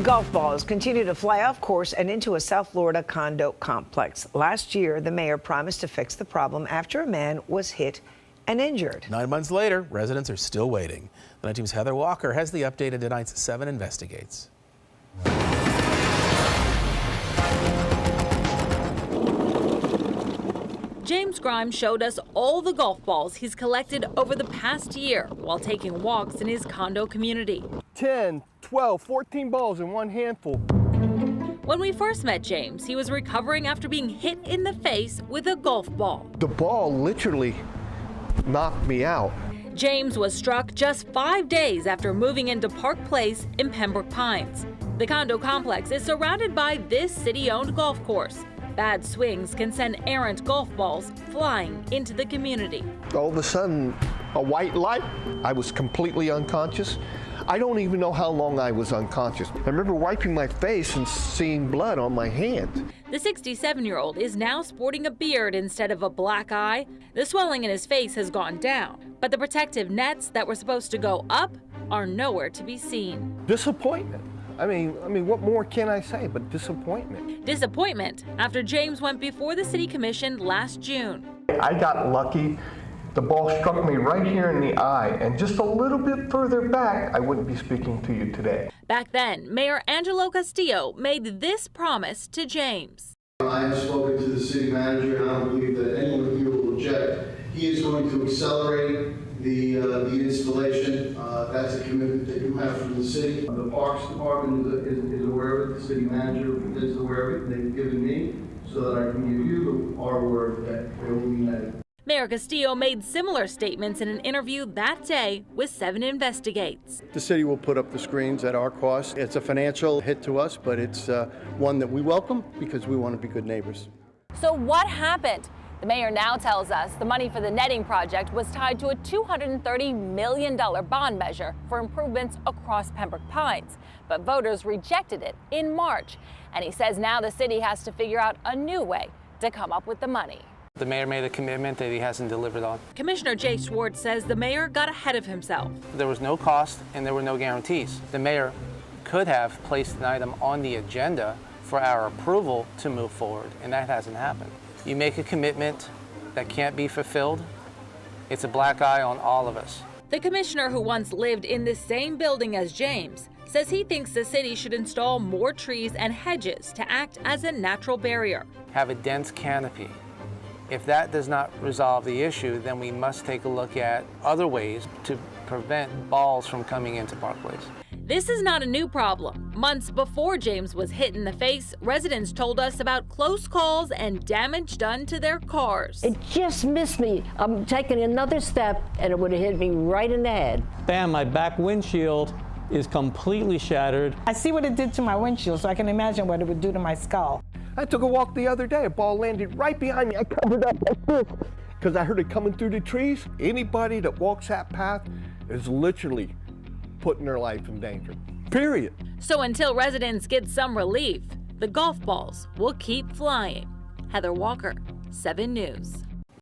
Golf balls continue to fly off course and into a South Florida condo complex. Last year, the mayor promised to fix the problem after a man was hit and injured. 9 months later, residents are still waiting. The Night Team's Heather Walker has the update in tonight's 7 Investigates. James Grimes showed us all the golf balls he's collected over the past year while taking walks in his condo community. 10, 12, 14 balls in one handful. When we first met James, he was recovering after being hit in the face with a golf ball. The ball literally knocked me out. James was struck just 5 days after moving into Park Place in Pembroke Pines. The condo complex is surrounded by this city-owned golf course. Bad swings can send errant golf balls flying into the community. All of a sudden, a white light. I was completely unconscious. I don't even know how long I was unconscious. I remember wiping my face and seeing blood on my hand. The 67-year-old is now sporting a beard instead of a black eye. The swelling in his face has gone down, but the protective nets that were supposed to go up are nowhere to be seen. Disappointment. I mean, what more can I say but disappointment? Disappointment after James went before the city commission last June. I got lucky. The ball struck me right here in the eye, and just a little bit further back, I wouldn't be speaking to you today. Back then, Mayor Angelo Castillo made this promise to James. I have spoken to the city manager, and I don't believe that anyone here will object. He is going to accelerate the installation. That's a commitment that you have from the city. The Parks Department is aware of it. The city manager is aware of it. They've given me so that I can give you our word that they will be met. Mayor Castillo made similar statements in an interview that day with 7 Investigates. The city will put up the screens at our cost. It's a financial hit to us, but it's one that we welcome because we want to be good neighbors. So what happened? The mayor now tells us the money for the netting project was tied to a $230 million bond measure for improvements across Pembroke Pines. But voters rejected it in March. And he says now the city has to figure out a new way to come up with the money. The mayor made a commitment that he hasn't delivered on. Commissioner Jay Schwartz says the mayor got ahead of himself. There was no cost and there were no guarantees. The mayor could have placed an item on the agenda for our approval to move forward, and that hasn't happened. You make a commitment that can't be fulfilled, it's a black eye on all of us. The commissioner, who once lived in the same building as James, says he thinks the city should install more trees and hedges to act as a natural barrier. Have a dense canopy. If that does not resolve the issue, then we must take a look at other ways to prevent balls from coming into Park Place. This is not a new problem. Months before James was hit in the face, residents told us about close calls and damage done to their cars. It just missed me. I'm taking another step and it would have hit me right in the head. Bam, my back windshield is completely shattered. I see what it did to my windshield, so I can imagine what it would do to my skull. I took a walk the other day. A ball landed right behind me. I covered up like this because I heard it coming through the trees. Anybody that walks that path is literally putting their life in danger, period. So until residents get some relief, the golf balls will keep flying. Heather Walker, 7 News.